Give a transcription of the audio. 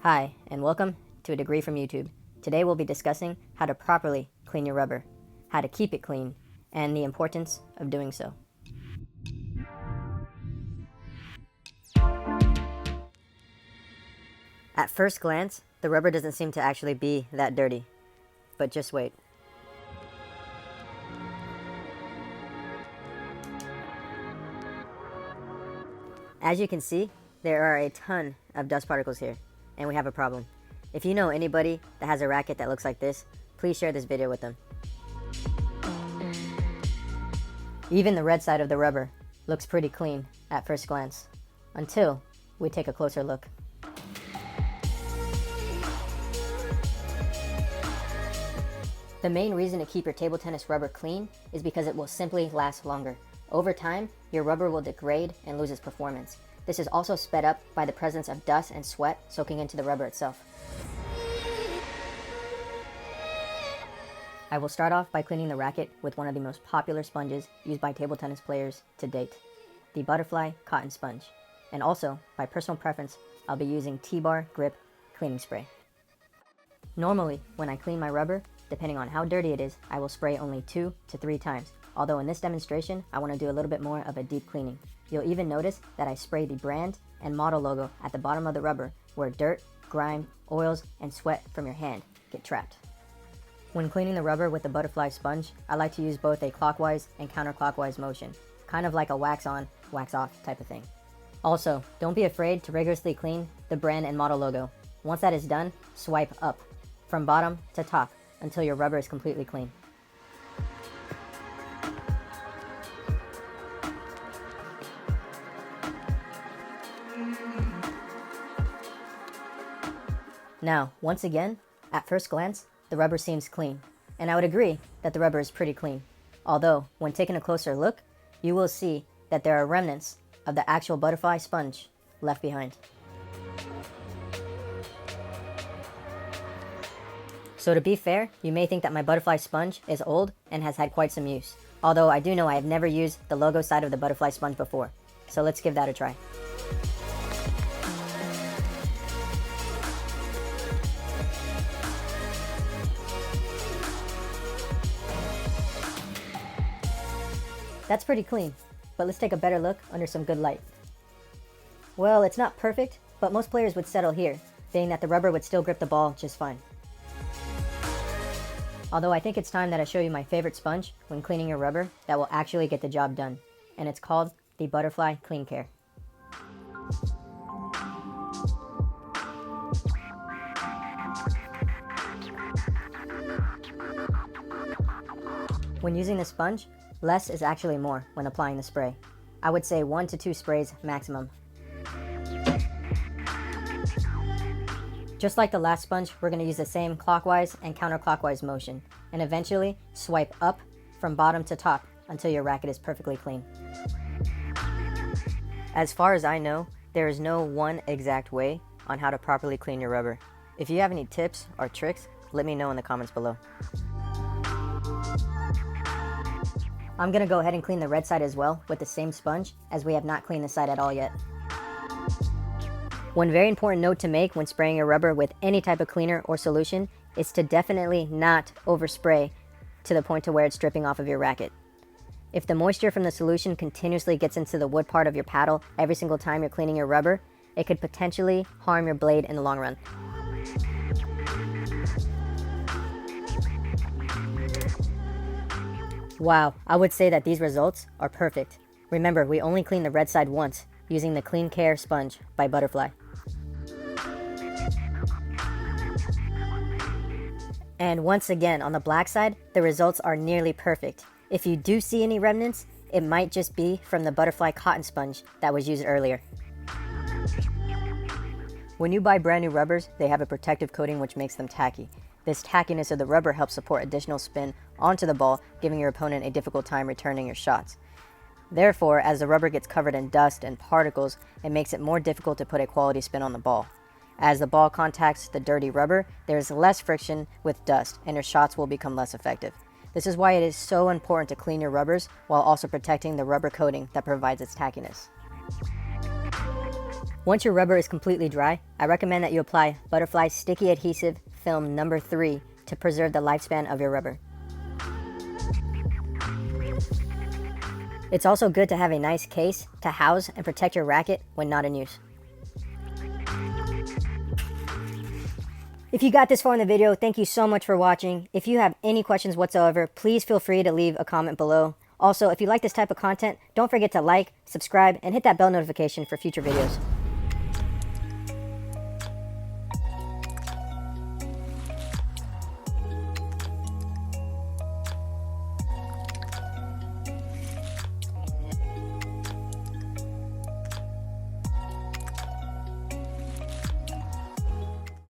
Hi, and welcome to A Degree from YouTube. Today we'll be discussing how to properly clean your rubber, how to keep it clean, and the importance of doing so. At first glance, the rubber doesn't seem to actually be that dirty, but just wait. As you can see, there are a ton of dust particles here, and we have a problem. If you know anybody that has a racket that looks like this, please share this video with them. Even the red side of the rubber looks pretty clean at first glance, until we take a closer look. The main reason to keep your table tennis rubber clean is because it will simply last longer. Over time, your rubber will degrade and lose its performance. This is also sped up by the presence of dust and sweat soaking into the rubber itself. I will start off by cleaning the racket with one of the most popular sponges used by table tennis players to date, the butterfly cotton sponge. And also, by personal preference, I'll be using Tibar grip cleaning spray. Normally, when I clean my rubber, depending on how dirty it is, I will spray only 2 to 3 times. Although in this demonstration, I want to do a little bit more of a deep cleaning. You'll even notice that I spray the brand and model logo at the bottom of the rubber, where dirt, grime, oils, and sweat from your hand get trapped. When cleaning the rubber with the butterfly sponge, I like to use both a clockwise and counterclockwise motion, kind of like a wax on, wax off type of thing. Also, don't be afraid to rigorously clean the brand and model logo. Once that is done, swipe up, from bottom to top, until your rubber is completely clean. Now, once again, at first glance, the rubber seems clean, and I would agree that the rubber is pretty clean. Although, when taking a closer look, you will see that there are remnants of the actual butterfly sponge left behind. So to be fair, you may think that my butterfly sponge is old and has had quite some use. Although I do know I have never used the logo side of the butterfly sponge before. So let's give that a try. That's pretty clean, but let's take a better look under some good light. Well, it's not perfect, but most players would settle here, being that the rubber would still grip the ball just fine. Although I think it's time that I show you my favorite sponge when cleaning your rubber that will actually get the job done, and it's called the Butterfly Clean Care. When using the sponge, less is actually more when applying the spray. I would say 1 to 2 sprays maximum. Just like the last sponge, we're going to use the same clockwise and counterclockwise motion, and eventually swipe up from bottom to top until your racket is perfectly clean. As far as I know, there is no one exact way on how to properly clean your rubber. If you have any tips or tricks, let me know in the comments below. I'm going to go ahead and clean the red side as well with the same sponge, as we have not cleaned the side at all yet. One very important note to make when spraying your rubber with any type of cleaner or solution is to definitely not overspray to the point to where it's dripping off of your racket. If the moisture from the solution continuously gets into the wood part of your paddle every single time you're cleaning your rubber, it could potentially harm your blade in the long run. Wow, I would say that these results are perfect. Remember, we only cleaned the red side once using the Clean Care sponge by Butterfly. And once again, on the black side, the results are nearly perfect. If you do see any remnants, it might just be from the butterfly cotton sponge that was used earlier. When you buy brand new rubbers, they have a protective coating which makes them tacky. This tackiness of the rubber helps support additional spin onto the ball, giving your opponent a difficult time returning your shots. Therefore, as the rubber gets covered in dust and particles, it makes it more difficult to put a quality spin on the ball. As the ball contacts the dirty rubber, there is less friction with dust, and your shots will become less effective. This is why it is so important to clean your rubbers while also protecting the rubber coating that provides its tackiness. Once your rubber is completely dry, I recommend that you apply Butterfly Sticky Adhesive Film number 3 to preserve the lifespan of your rubber. It's also good to have a nice case to house and protect your racket when not in use. If you got this far in the video, thank you so much for watching. If you have any questions whatsoever, please feel free to leave a comment below. Also, if you like this type of content, don't forget to like, subscribe, and hit that bell notification for future videos.